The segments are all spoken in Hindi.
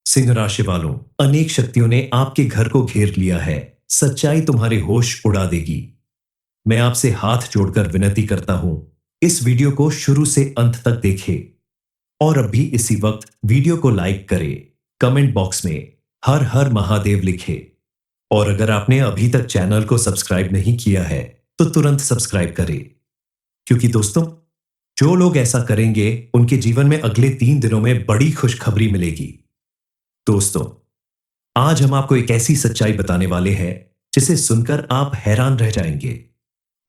सिंह राशि वालों, अनेक शक्तियों ने आपके घर को घेर लिया है। सच्चाई तुम्हारे होश उड़ा देगी। मैं आपसे हाथ जोड़कर विनती करता हूं, इस वीडियो को शुरू से अंत तक देखें और अभी इसी वक्त वीडियो को लाइक करें। कमेंट बॉक्स में हर हर महादेव लिखें और अगर आपने अभी तक चैनल को सब्सक्राइब नहीं किया है तो तुरंत सब्सक्राइब करें, क्योंकि दोस्तों, जो लोग ऐसा करेंगे उनके जीवन में अगले 3 दिनों में बड़ी खुशखबरी मिलेगी। दोस्तों, आज हम आपको एक ऐसी सच्चाई बताने वाले हैं जिसे सुनकर आप हैरान रह जाएंगे।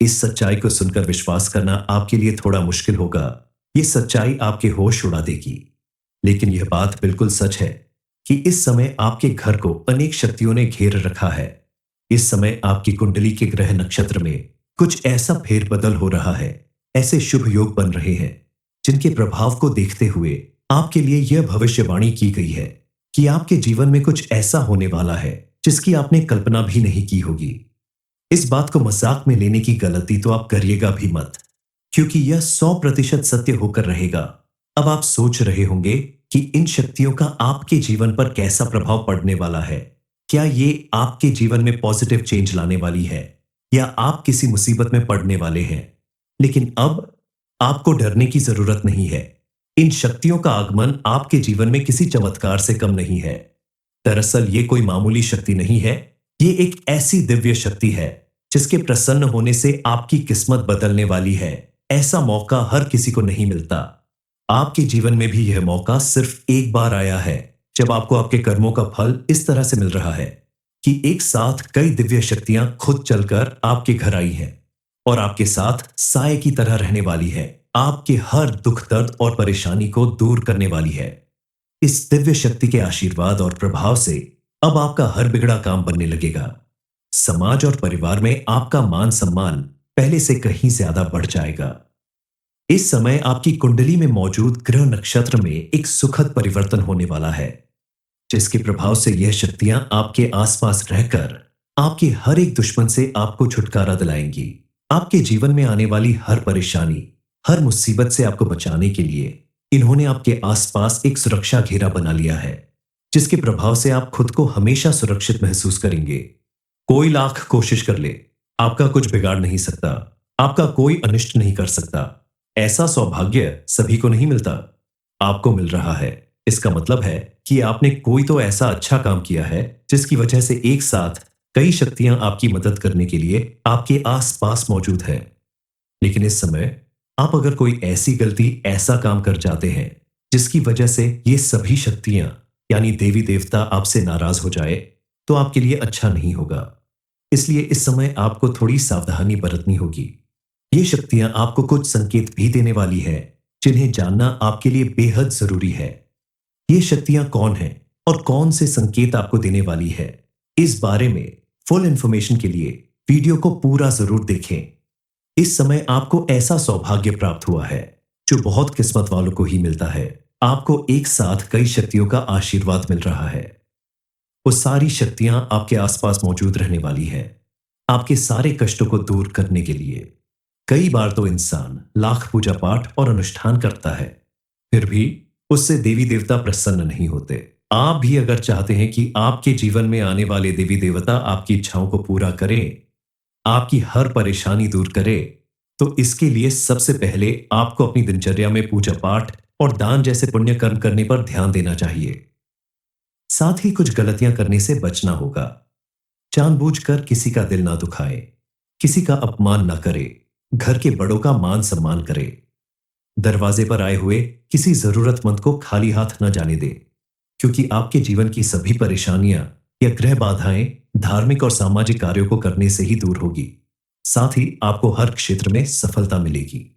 इस सच्चाई को सुनकर विश्वास करना आपके लिए थोड़ा मुश्किल होगा। ये सच्चाई आपके होश उड़ा देगी, लेकिन यह बात बिल्कुल सच है कि इस समय आपके घर को अनेक शक्तियों ने घेर रखा है। इस समय आपकी कुंडली के ग्रह नक्षत्र में कुछ ऐसा फेरबदल हो रहा है, ऐसे शुभ योग बन रहे हैं जिनके प्रभाव को देखते हुए आपके लिए यह भविष्यवाणी की गई है कि आपके जीवन में कुछ ऐसा होने वाला है जिसकी आपने कल्पना भी नहीं की होगी। इस बात को मजाक में लेने की गलती तो आप करिएगा भी मत, क्योंकि यह 100% सत्य होकर रहेगा। अब आप सोच रहे होंगे कि इन शक्तियों का आपके जीवन पर कैसा प्रभाव पड़ने वाला है। क्या ये आपके जीवन में पॉजिटिव चेंज लाने वाली है या आप किसी मुसीबत में पड़ने वाले हैं? लेकिन अब आपको डरने की जरूरत नहीं है। इन शक्तियों का आगमन आपके जीवन में किसी चमत्कार से कम नहीं है। दरअसल ये कोई मामूली शक्ति नहीं है, ये एक ऐसी दिव्य शक्ति है जिसके प्रसन्न होने से आपकी किस्मत बदलने वाली है। ऐसा मौका हर किसी को नहीं मिलता। आपके जीवन में भी यह मौका सिर्फ एक बार आया है, जब आपको आपके कर्मों का फल इस तरह से मिल रहा है कि एक साथ कई दिव्य शक्तियां खुद चलकर आपके घर आई हैं और आपके साथ साए की तरह रहने वाली है। आपके हर दुख दर्द और परेशानी को दूर करने वाली है। इस दिव्य शक्ति के आशीर्वाद और प्रभाव से अब आपका हर बिगड़ा काम बनने लगेगा। समाज और परिवार में आपका मान सम्मान पहले से कहीं ज्यादा बढ़ जाएगा। इस समय आपकी कुंडली में मौजूद ग्रह नक्षत्र में एक सुखद परिवर्तन होने वाला है, जिसके प्रभाव से यह शक्तियां आपके आसपास रहकर आपके हर एक दुश्मन से आपको छुटकारा दिलाएंगी। आपके जीवन में आने वाली हर परेशानी, हर मुसीबत से आपको बचाने के लिए इन्होंने आपके आसपास एक सुरक्षा घेरा बना लिया है, जिसके प्रभाव से आप खुद को हमेशा सुरक्षित महसूस करेंगे। कोई लाख कोशिश कर ले, आपका कुछ बिगाड़ नहीं सकता, आपका कोई अनिष्ट नहीं कर सकता। ऐसा सौभाग्य सभी को नहीं मिलता, आपको मिल रहा है। इसका मतलब है कि आपने कोई तो ऐसा अच्छा काम किया है जिसकी वजह से एक साथ कई शक्तियां आपकी मदद करने के लिए आपके आसपास मौजूद है। लेकिन इस समय आप अगर कोई ऐसी गलती, ऐसा काम कर जाते हैं जिसकी वजह से ये सभी शक्तियां यानी देवी देवता आपसे नाराज हो जाए, तो आपके लिए अच्छा नहीं होगा। इसलिए इस समय आपको थोड़ी सावधानी बरतनी होगी। ये शक्तियां आपको कुछ संकेत भी देने वाली है, जिन्हें जानना आपके लिए बेहद जरूरी है। ये शक्तियां कौन हैं और कौन से संकेत आपको देने वाली है, इस बारे में फुल इंफॉर्मेशन के लिए वीडियो को पूरा जरूर देखें। इस समय आपको ऐसा सौभाग्य प्राप्त हुआ है जो बहुत किस्मत वालों को ही मिलता है। आपको एक साथ कई शक्तियों का आशीर्वाद मिल रहा है। वो सारी शक्तियां आपके आसपास मौजूद रहने वाली है, आपके सारे कष्टों को दूर करने के लिए। कई बार तो इंसान लाख पूजा पाठ और अनुष्ठान करता है, फिर भी उससे देवी देवता प्रसन्न नहीं होते। आप भी अगर चाहते हैं कि आपके जीवन में आने वाले देवी देवता आपकी इच्छाओं को पूरा करें, आपकी हर परेशानी दूर करे, तो इसके लिए सबसे पहले आपको अपनी दिनचर्या में पूजा पाठ और दान जैसे पुण्य कर्म करने पर ध्यान देना चाहिए। साथ ही कुछ गलतियां करने से बचना होगा। जानबूझकर किसी का दिल ना दुखाए, किसी का अपमान ना करे, घर के बड़ों का मान सम्मान करे, दरवाजे पर आए हुए किसी जरूरतमंद को खाली हाथ न जाने दे, क्योंकि आपके जीवन की सभी परेशानियां या ग्रह बाधाएं धार्मिक और सामाजिक कार्यों को करने से ही दूर होगी। साथ ही आपको हर क्षेत्र में सफलता मिलेगी।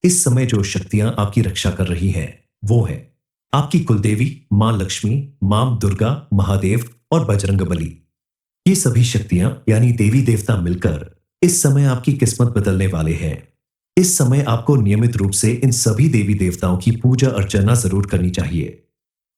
इस समय जो शक्तियां आपकी रक्षा कर रही हैं, वो है आपकी कुलदेवी मां लक्ष्मी, मां दुर्गा, महादेव और बजरंगबली। ये सभी शक्तियां यानी देवी देवता मिलकर इस समय आपकी किस्मत बदलने वाले हैं। इस समय आपको नियमित रूप से इन सभी देवी देवताओं की पूजा अर्चना जरूर करनी चाहिए।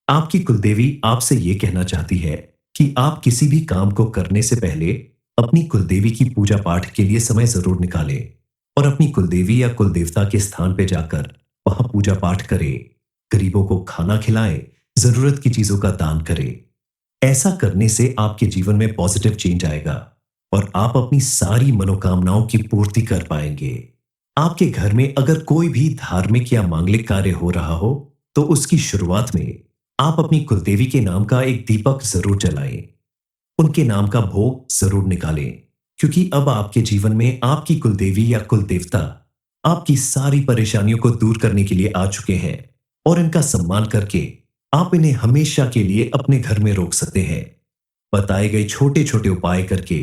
आपकी कुलदेवी आपसे यह कहना चाहती है कि आप किसी भी काम को करने से पहले अपनी कुलदेवी की पूजा पाठ के लिए समय जरूर निकालें और अपनी कुलदेवी या कुलदेवता के स्थान पर जाकर वहां पूजा पाठ करें, गरीबों को खाना खिलाएं जरूरत की चीजों का दान करें। ऐसा करने से आपके जीवन में पॉजिटिव चेंज आएगा और आप अपनी सारी मनोकामनाओं की पूर्ति कर पाएंगे। आपके घर में अगर कोई भी धार्मिक या मांगलिक कार्य हो रहा हो, तो उसकी शुरुआत में आप अपनी कुलदेवी के नाम का एक दीपक जरूर जलाएं। उनके नाम का भोग जरूर निकालें, क्योंकि अब आपके जीवन में आपकी कुलदेवी या कुलदेवता आपकी सारी परेशानियों को दूर करने के लिए आ चुके हैं और इनका सम्मान करके आप इन्हें हमेशा के लिए अपने घर में रोक सकते हैं। बताए गए छोटे छोटे उपाय करके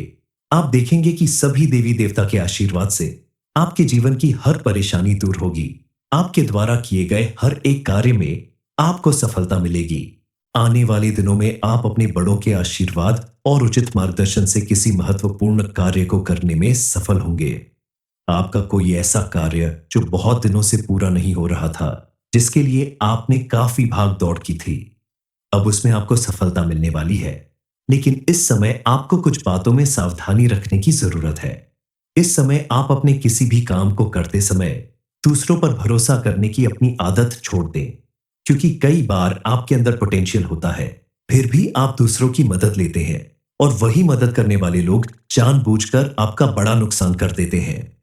आप देखेंगे कि सभी देवी देवता के आशीर्वाद से आपके जीवन की हर परेशानी दूर होगी। आपके द्वारा किए गए हर एक कार्य में आपको सफलता मिलेगी। आने वाले दिनों में आप अपने बड़ों के आशीर्वाद और उचित मार्गदर्शन से किसी महत्वपूर्ण कार्य को करने में सफल होंगे। आपका कोई ऐसा कार्य जो बहुत दिनों से पूरा नहीं हो रहा था, जिसके लिए आपने काफी भाग दौड़ की थी, अब उसमें आपको सफलता मिलने वाली है। लेकिन इस समय आपको कुछ बातों में सावधानी रखने की जरूरत है। इस समय आप अपने किसी भी काम को करते समय दूसरों पर भरोसा करने की अपनी आदत छोड़ दें, क्योंकि कई बार आपके अंदर पोटेंशियल होता है, फिर भी आप दूसरों की मदद लेते हैं और वही मदद करने वाले लोग जानबूझकर आपका बड़ा नुकसान कर देते हैं।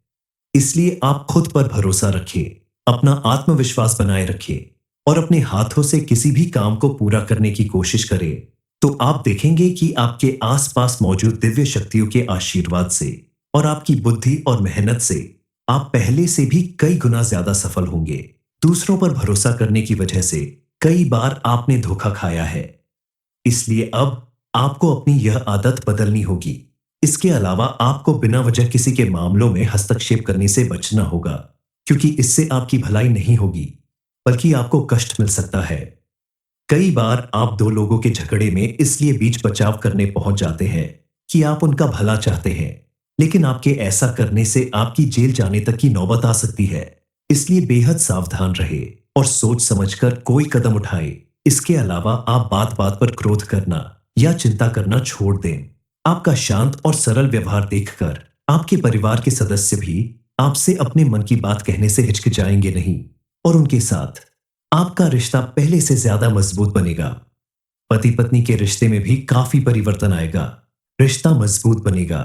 इसलिए आप खुद पर भरोसा रखिए, अपना आत्मविश्वास बनाए रखिए और अपने हाथों से किसी भी काम को पूरा करने की कोशिश करें, तो आप देखेंगे कि आपके आसपास मौजूद दिव्य शक्तियों के आशीर्वाद से और आपकी बुद्धि और मेहनत से आप पहले से भी कई गुना ज्यादा सफल होंगे। दूसरों पर भरोसा करने की वजह से कई बार आपने धोखा खाया है, इसलिए अब आपको अपनी यह आदत बदलनी होगी। इसके अलावा आपको बिना वजह किसी के मामलों में हस्तक्षेप करने से बचना होगा, क्योंकि इससे आपकी भलाई नहीं होगी, बल्कि आपको कष्ट मिल सकता है। कई बार आप दो लोगों के झगड़े में इसलिए बीच बचाव करने पहुंच जाते हैं कि आप उनका भला चाहते हैं, लेकिन आपके ऐसा करने से आपकी जेल जाने तक की नौबत आ सकती है। इसलिए बेहद सावधान रहे और सोच समझकर कोई कदम उठाए। इसके अलावा आप बात बात पर क्रोध करना या चिंता करना छोड़ दें। आपका शांत और सरल व्यवहार देखकर आपके परिवार के सदस्य भी आपसे अपने मन की बात कहने से हिचकिचाएंगे नहीं और उनके साथ आपका रिश्ता पहले से ज्यादा मजबूत बनेगा। पति पत्नी के रिश्ते में भी काफी परिवर्तन आएगा, रिश्ता मजबूत बनेगा।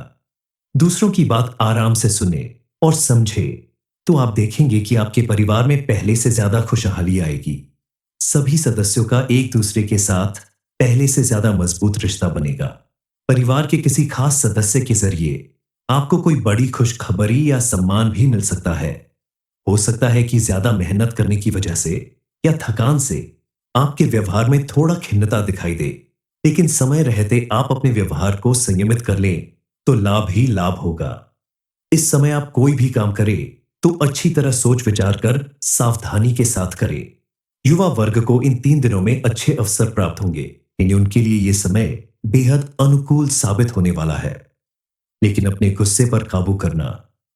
दूसरों की बात आराम से सुने और समझे, तो आप देखेंगे कि आपके परिवार में पहले से ज्यादा खुशहाली आएगी। सभी सदस्यों का एक दूसरे के साथ पहले से ज्यादा मजबूत रिश्ता बनेगा। परिवार के किसी खास सदस्य के जरिए आपको कोई बड़ी खुशखबरी या सम्मान भी मिल सकता है। हो सकता है कि ज्यादा मेहनत करने की वजह से या थकान से आपके व्यवहार में थोड़ा खिन्नता दिखाई दे, लेकिन समय रहते आप अपने व्यवहार को संयमित कर लें तो लाभ ही लाभ होगा। इस समय आप कोई भी काम करें तो अच्छी तरह सोच विचार कर सावधानी के साथ करें। युवा वर्ग को इन 3 दिनों में अच्छे अवसर प्राप्त होंगे, यानी उनके लिए यह समय बेहद अनुकूल साबित होने वाला है। लेकिन अपने गुस्से पर काबू करना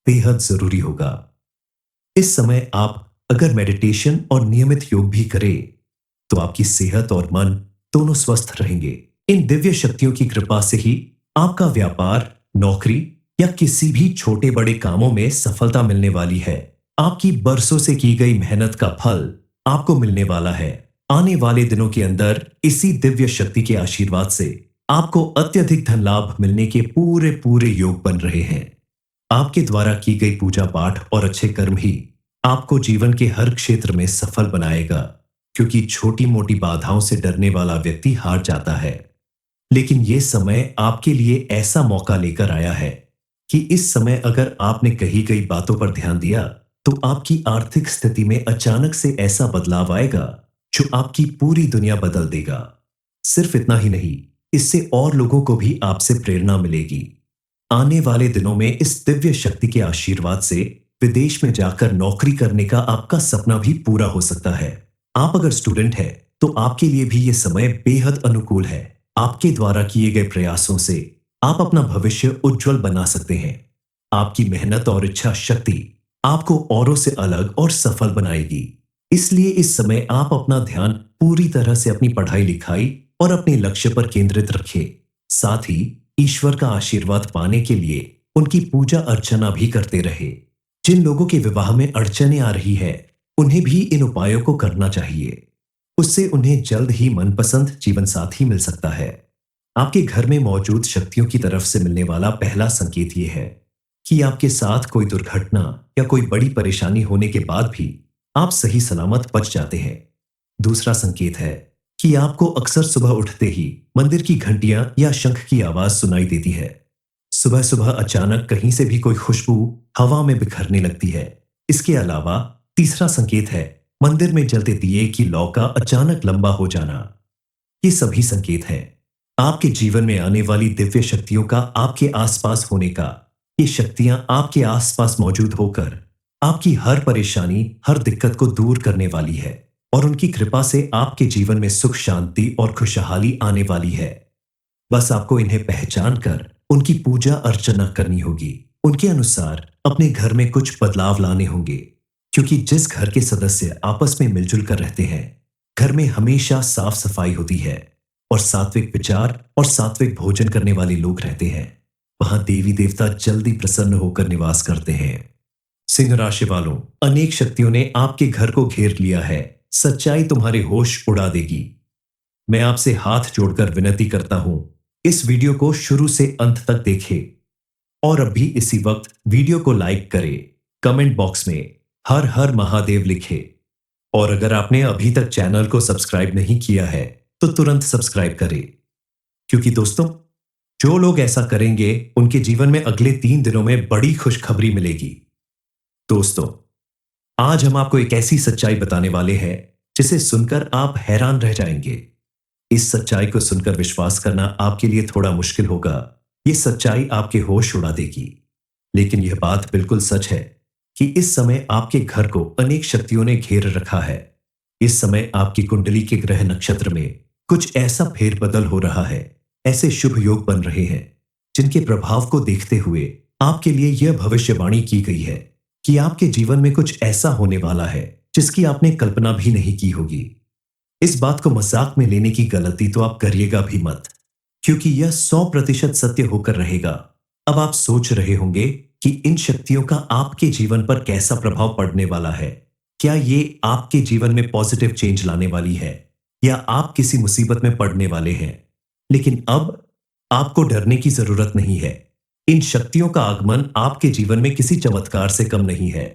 बेहद जरूरी होगा। इस समय आप अगर मेडिटेशन और नियमित योग भी करें, तो आपकी सेहत और मन दोनों स्वस्थ रहेंगे। इन दिव्य शक्तियों की कृपा से ही आपका व्यापार, नौकरी या किसी भी छोटे बड़े कामों में सफलता मिलने वाली है। आपकी बरसों से की गई मेहनत का फल आपको मिलने वाला है। आने वाले दिनों के अंदर इसी दिव्य शक्ति के आशीर्वाद से आपको अत्यधिक धन लाभ मिलने के पूरे पूरे योग बन रहे हैं। आपके द्वारा की गई पूजा पाठ और अच्छे कर्म ही आपको जीवन के हर क्षेत्र में सफल बनाएगा, क्योंकि छोटी मोटी बाधाओं से डरने वाला व्यक्ति हार जाता है। लेकिन यह समय आपके लिए ऐसा मौका लेकर आया है कि इस समय अगर आपने कही गई बातों पर ध्यान दिया, तो आपकी आर्थिक स्थिति में अचानक से ऐसा बदलाव आएगा जो आपकी पूरी दुनिया बदल देगा। सिर्फ इतना ही नहीं, इससे और लोगों को भी आपसे प्रेरणा मिलेगी। आने वाले दिनों में इस दिव्य शक्ति के आशीर्वाद से विदेश में जाकर नौकरी करने का आपका सपना भी पूरा हो सकता है। आप अगर स्टूडेंट हैं, तो आपके लिए भी यह समय बेहद अनुकूल है। आपके द्वारा किए गए प्रयासों से आप अपना भविष्य उज्जवल बना सकते हैं। आपकी मेहनत और इच्छा शक्ति आपको औरों से अलग और सफल बनाएगी। इसलिए इस समय आप अपना ध्यान पूरी तरह से अपनी पढ़ाई लिखाई और अपने लक्ष्य पर केंद्रित रखें। साथ ही ईश्वर का आशीर्वाद पाने के लिए उनकी पूजा अर्चना भी करते रहे। जिन लोगों के विवाह में अड़चने आ रही है, उन्हें भी इन उपायों को करना चाहिए। उससे उन्हें जल्द ही मनपसंद जीवन साथी मिल सकता है। आपके घर में मौजूद शक्तियों की तरफ से मिलने वाला पहला संकेत यह है कि आपके साथ कोई दुर्घटना या कोई बड़ी परेशानी होने के बाद भी आप सही सलामत बच जाते हैं। दूसरा संकेत है कि आपको अक्सर सुबह उठते ही मंदिर की घंटियां या शंख की आवाज सुनाई देती है। सुबह सुबह अचानक कहीं से भी कोई खुशबू हवा में बिखरने लगती है। इसके अलावा तीसरा संकेत है मंदिर में जलते दिए की लौ का अचानक लंबा हो जाना। ये सभी संकेत हैं आपके जीवन में आने वाली दिव्य शक्तियों का आपके आसपास होने का। ये शक्तियां आपके आसपास मौजूद होकर आपकी हर परेशानी, हर दिक्कत को दूर करने वाली है और उनकी कृपा से आपके जीवन में सुख, शांति और खुशहाली आने वाली है। बस आपको इन्हें पहचान कर उनकी पूजा अर्चना करनी होगी। उनके अनुसार अपने घर में कुछ बदलाव लाने होंगे, क्योंकि जिस घर के सदस्य आपस में मिलजुल कर रहते हैं, घर में हमेशा साफ सफाई होती है और सात्विक विचार और सात्विक भोजन करने वाले लोग रहते हैं। वहां देवी देवता जल्दी प्रसन्न होकर निवास करते हैं। सिंह राशि वालों, अनेक शक्तियों ने आपके घर को घेर लिया है। सच्चाई तुम्हारे होश उड़ा देगी। मैं आपसे हाथ जोड़कर विनती करता हूं, इस वीडियो को शुरू से अंत तक देखें और अभी इसी वक्त वीडियो को लाइक करें, कमेंट बॉक्स में हर हर महादेव लिखें और अगर आपने अभी तक चैनल को सब्सक्राइब नहीं किया है तो तुरंत सब्सक्राइब करें, क्योंकि दोस्तों जो लोग ऐसा करेंगे उनके जीवन में अगले 3 दिनों में बड़ी खुशखबरी मिलेगी। दोस्तों, आज हम आपको एक ऐसी सच्चाई बताने वाले हैं जिसे सुनकर आप हैरान रह जाएंगे। इस सच्चाई को सुनकर विश्वास करना आपके लिए थोड़ा मुश्किल होगा। ये सच्चाई आपके होश उड़ा देगी, लेकिन यह बात बिल्कुल सच है कि इस समय आपके घर को अनेक शक्तियों ने घेर रखा है। इस समय आपकी कुंडली के ग्रह नक्षत्र में कुछ ऐसा फेरबदल हो रहा है, ऐसे शुभ योग बन रहे हैं जिनके प्रभाव को देखते हुए आपके लिए यह भविष्यवाणी की गई है कि आपके जीवन में कुछ ऐसा होने वाला है जिसकी आपने कल्पना भी नहीं की होगी। इस बात को मजाक में लेने की गलती तो आप करिएगा भी मत, क्योंकि यह 100% सत्य होकर रहेगा। अब आप सोच रहे होंगे कि इन शक्तियों का आपके जीवन पर कैसा प्रभाव पड़ने वाला है। क्या ये आपके जीवन में पॉजिटिव चेंज लाने वाली है या आप किसी मुसीबत में पड़ने वाले हैं? लेकिन अब आपको डरने की जरूरत नहीं है। इन शक्तियों का आगमन आपके जीवन में किसी चमत्कार से कम नहीं है।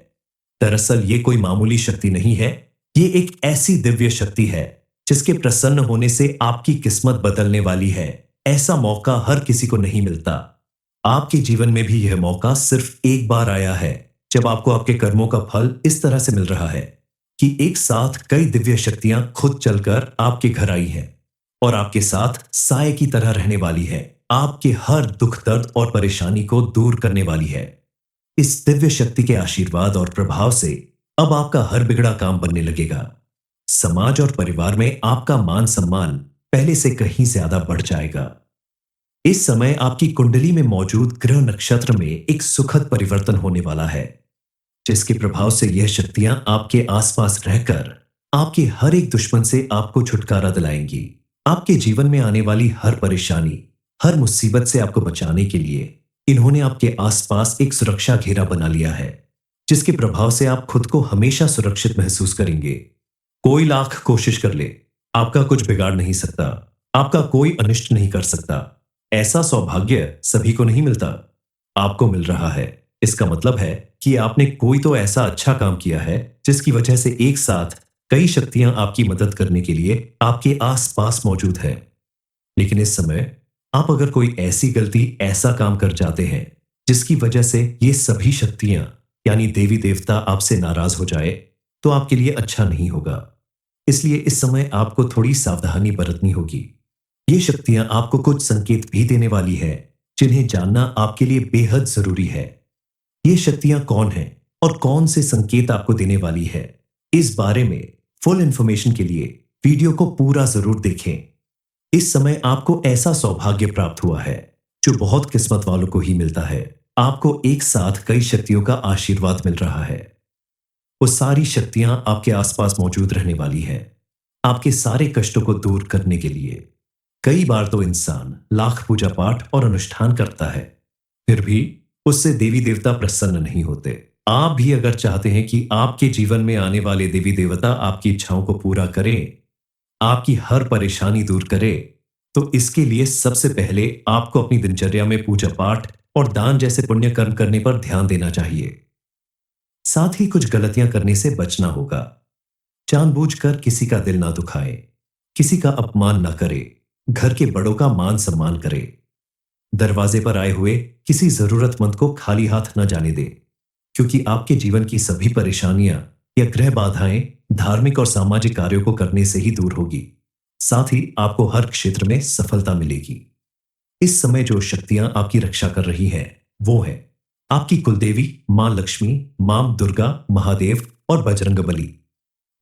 दरअसल ये कोई मामूली शक्ति नहीं है, ये एक ऐसी दिव्य शक्ति है जिसके प्रसन्न होने से आपकी किस्मत बदलने वाली है। ऐसा मौका हर किसी को नहीं मिलता। आपके जीवन में भी यह मौका सिर्फ एक बार आया है, जब आपको आपके कर्मों का फल इस तरह से मिल रहा है कि एक साथ कई दिव्य शक्तियां खुद चलकर आपके घर आई हैं और आपके साथ साए की तरह रहने वाली है। आपके हर दुख, दर्द और परेशानी को दूर करने वाली है। इस दिव्य शक्ति के आशीर्वाद और प्रभाव से अब आपका हर बिगड़ा काम बनने लगेगा। समाज और परिवार में आपका मान सम्मान पहले से कहीं ज्यादा बढ़ जाएगा। इस समय आपकी कुंडली में मौजूद ग्रह नक्षत्र में एक सुखद परिवर्तन होने वाला है, जिसके प्रभाव से यह शक्तियां आपके आसपास रहकर आपके हर एक दुश्मन से आपको छुटकारा दिलाएंगी। आपके जीवन में आने वाली हर परेशानी, हर मुसीबत से आपको बचाने के लिए इन्होंने आपके आसपास एक सुरक्षा घेरा बना लिया है, जिसके प्रभाव से आप खुद को हमेशा सुरक्षित महसूस करेंगे। कोई लाख कोशिश कर ले, आपका कुछ बिगाड़ नहीं सकता, आपका कोई अनिष्ट नहीं कर सकता। ऐसा सौभाग्य सभी को नहीं मिलता, आपको मिल रहा है। इसका मतलब है कि आपने कोई तो ऐसा अच्छा काम किया है जिसकी वजह से एक साथ कई शक्तियां आपकी मदद करने के लिए आपके आसपास मौजूद है। लेकिन इस समय आप अगर कोई ऐसी गलती, ऐसा काम कर जाते हैं जिसकी वजह से ये सभी शक्तियां यानी देवी देवता आपसे नाराज हो जाए, तो आपके लिए अच्छा नहीं होगा। इसलिए इस समय आपको थोड़ी सावधानी बरतनी होगी। ये शक्तियां आपको कुछ संकेत भी देने वाली है जिन्हें जानना आपके लिए बेहद जरूरी है। ये शक्तियां कौन हैं और कौन से संकेत आपको देने वाली है, इस बारे में फुल इंफॉर्मेशन के लिए वीडियो को पूरा जरूर देखें। इस समय आपको ऐसा सौभाग्य प्राप्त हुआ है जो बहुत किस्मत वालों को ही मिलता है। आपको एक साथ कई शक्तियों का आशीर्वाद मिल रहा है। वो सारी शक्तियां आपके आसपास मौजूद रहने वाली है, आपके सारे कष्टों को दूर करने के लिए। कई बार तो इंसान लाख पूजा पाठ और अनुष्ठान करता है, फिर भी उससे देवी देवता प्रसन्न नहीं होते। आप भी अगर चाहते हैं कि आपके जीवन में आने वाले देवी देवता आपकी इच्छाओं को पूरा करें, आपकी हर परेशानी दूर करे, तो इसके लिए सबसे पहले आपको अपनी दिनचर्या में पूजा पाठ और दान जैसे पुण्य कर्म करने पर ध्यान देना चाहिए। साथ ही कुछ गलतियां करने से बचना होगा। जानबूझकर किसी का दिल ना दुखाए, किसी का अपमान ना करे, घर के बड़ों का मान सम्मान करे, दरवाजे पर आए हुए किसी जरूरतमंद को खाली हाथ न जाने दे, क्योंकि आपके जीवन की सभी परेशानियां या ग्रह बाधाएं धार्मिक और सामाजिक कार्यों को करने से ही दूर होगी। साथ ही आपको हर क्षेत्र में सफलता मिलेगी। इस समय जो शक्तियां आपकी रक्षा कर रही हैं, वो है आपकी कुलदेवी मां लक्ष्मी, मां दुर्गा, महादेव और बजरंगबली।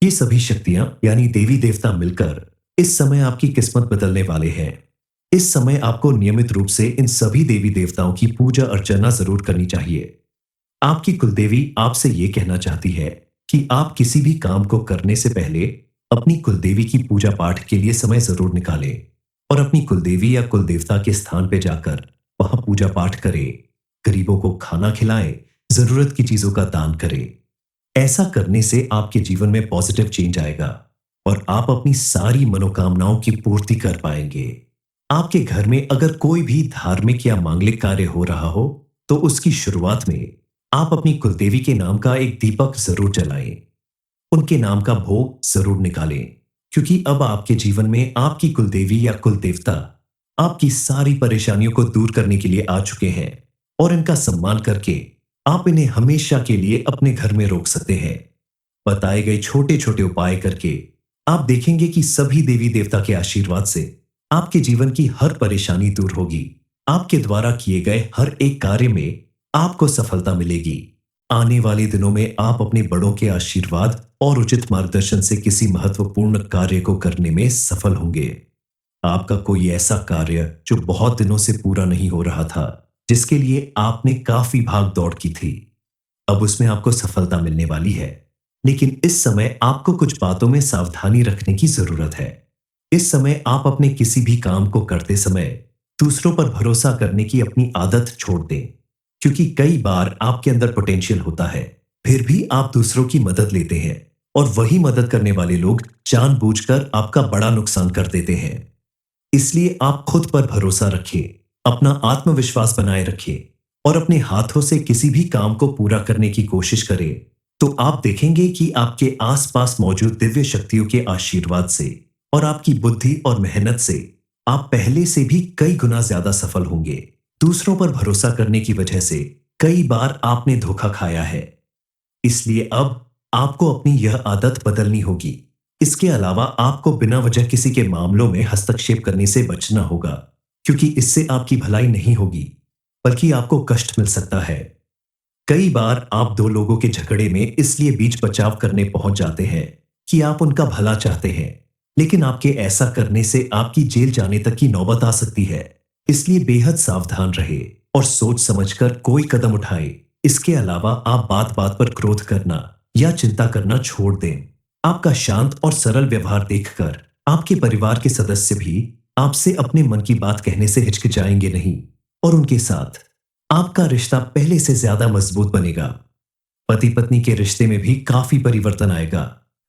ये सभी शक्तियां यानी देवी देवता मिलकर इस समय आपकी किस्मत बदलने वाले हैं। इस समय आपको नियमित रूप से इन सभी देवी देवताओं की पूजा अर्चना जरूर करनी चाहिए। आपकी कुलदेवी आपसे यह कहना चाहती है कि आप किसी भी काम को करने से पहले अपनी कुलदेवी की पूजा पाठ के लिए समय जरूर निकालें और अपनी कुलदेवी या कुलदेवता के स्थान पर जाकर वहां पूजा पाठ करें, गरीबों को खाना खिलाएं, जरूरत की चीजों का दान करें। ऐसा करने से आपके जीवन में पॉजिटिव चेंज आएगा और आप अपनी सारी मनोकामनाओं की पूर्ति कर पाएंगे। आपके घर में अगर कोई भी धार्मिक या मांगलिक कार्य हो रहा हो, तो उसकी शुरुआत में आप अपनी कुलदेवी के नाम का एक दीपक जरूर जलाएं। उनके नाम का भोग जरूर निकालें, क्योंकि अब आपके जीवन में आपकी कुलदेवी या कुलदेवता आपकी सारी परेशानियों को दूर करने के लिए आ चुके हैं और इनका सम्मान करके आप इन्हें हमेशा के लिए अपने घर में रोक सकते हैं। बताए गए छोटे छोटे उपाय करके आप देखेंगे कि सभी देवी देवता के आशीर्वाद से आपके जीवन की हर परेशानी दूर होगी। आपके द्वारा किए गए हर एक कार्य में आपको सफलता मिलेगी। आने वाले दिनों में आप अपने बड़ों के आशीर्वाद और उचित मार्गदर्शन से किसी महत्वपूर्ण कार्य को करने में सफल होंगे। आपका कोई ऐसा कार्य जो बहुत दिनों से पूरा नहीं हो रहा था, जिसके लिए आपने काफी भाग दौड़ की थी, अब उसमें आपको सफलता मिलने वाली है। लेकिन इस समय आपको कुछ बातों में सावधानी रखने की जरूरत है। इस समय आप अपने किसी भी काम को करते समय दूसरों पर भरोसा करने की अपनी आदत छोड़ दें, क्योंकि कई बार आपके अंदर पोटेंशियल होता है, फिर भी आप दूसरों की मदद लेते हैं और वही मदद करने वाले लोग जानबूझकर आपका बड़ा नुकसान कर देते हैं। इसलिए आप खुद पर भरोसा रखें, अपना आत्मविश्वास बनाए रखें और अपने हाथों से किसी भी काम को पूरा करने की कोशिश करें, तो आप देखेंगे कि आपके आसपास मौजूद दिव्य शक्तियों के आशीर्वाद से और आपकी बुद्धि और मेहनत से आप पहले से भी कई गुना ज्यादा सफल होंगे। दूसरों पर भरोसा करने की वजह से कई बार आपने धोखा खाया है, इसलिए अब आपको अपनी यह आदत बदलनी होगी। इसके अलावा आपको बिना वजह किसी के मामलों में हस्तक्षेप करने से बचना होगा, क्योंकि इससे आपकी भलाई नहीं होगी, बल्कि आपको कष्ट मिल सकता है। कई बार आप दो लोगों के झगड़े में इसलिए बीच बचाव करने पहुंच जाते हैं कि आप उनका भला चाहते हैं, लेकिन आपके ऐसा करने से आपकी जेल जाने तक की नौबत आ सकती है। इसलिए बेहद सावधान रहे और सोच समझकर कोई कदम उठाए। इसके अलावा आप बात बात पर क्रोध करना या चिंता करना छोड़ दें। आपका शांत और सरल व्यवहार देखकर आपके परिवार के सदस्य भी आपसे अपने मन की बात कहने से हिचकिचाएंगे नहीं और उनके साथ आपका रिश्ता पहले से ज्यादा मजबूत बनेगा। पति पत्नी के रिश्ते में भी काफी परिवर्तन आएगा,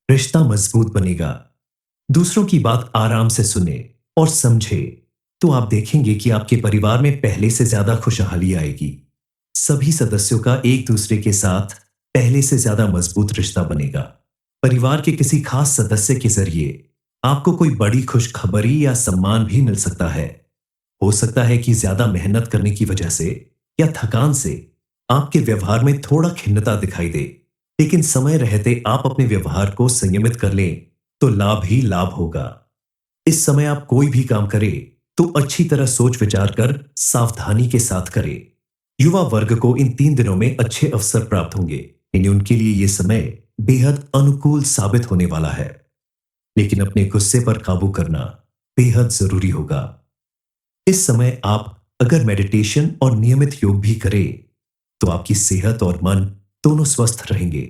रिश्ता मजबूत बनेगा। दूसरों की बात आराम से सुने और समझे, तो आप देखेंगे कि आपके परिवार में पहले से ज्यादा खुशहाली आएगी। सभी सदस्यों का एक दूसरे के साथ पहले से ज्यादा मजबूत रिश्ता बनेगा। परिवार के किसी खास सदस्य के जरिए आपको कोई बड़ी खुशखबरी या सम्मान भी मिल सकता है। हो सकता है कि ज्यादा मेहनत करने की वजह से या थकान से आपके व्यवहार में थोड़ा खिन्नता दिखाई दे, लेकिन समय रहते आप अपने व्यवहार को संयमित कर लें तो लाभ ही लाभ होगा। इस समय आप कोई भी काम करें तो अच्छी तरह सोच विचार कर सावधानी के साथ करें। युवा वर्ग को इन 3 दिनों में अच्छे अवसर प्राप्त होंगे, यानी उनके लिए यह समय बेहद अनुकूल साबित होने वाला है। लेकिन अपने गुस्से पर काबू करना बेहद जरूरी होगा। इस समय आप अगर मेडिटेशन और नियमित योग भी करें, तो आपकी सेहत और मन दोनों स्वस्थ रहेंगे।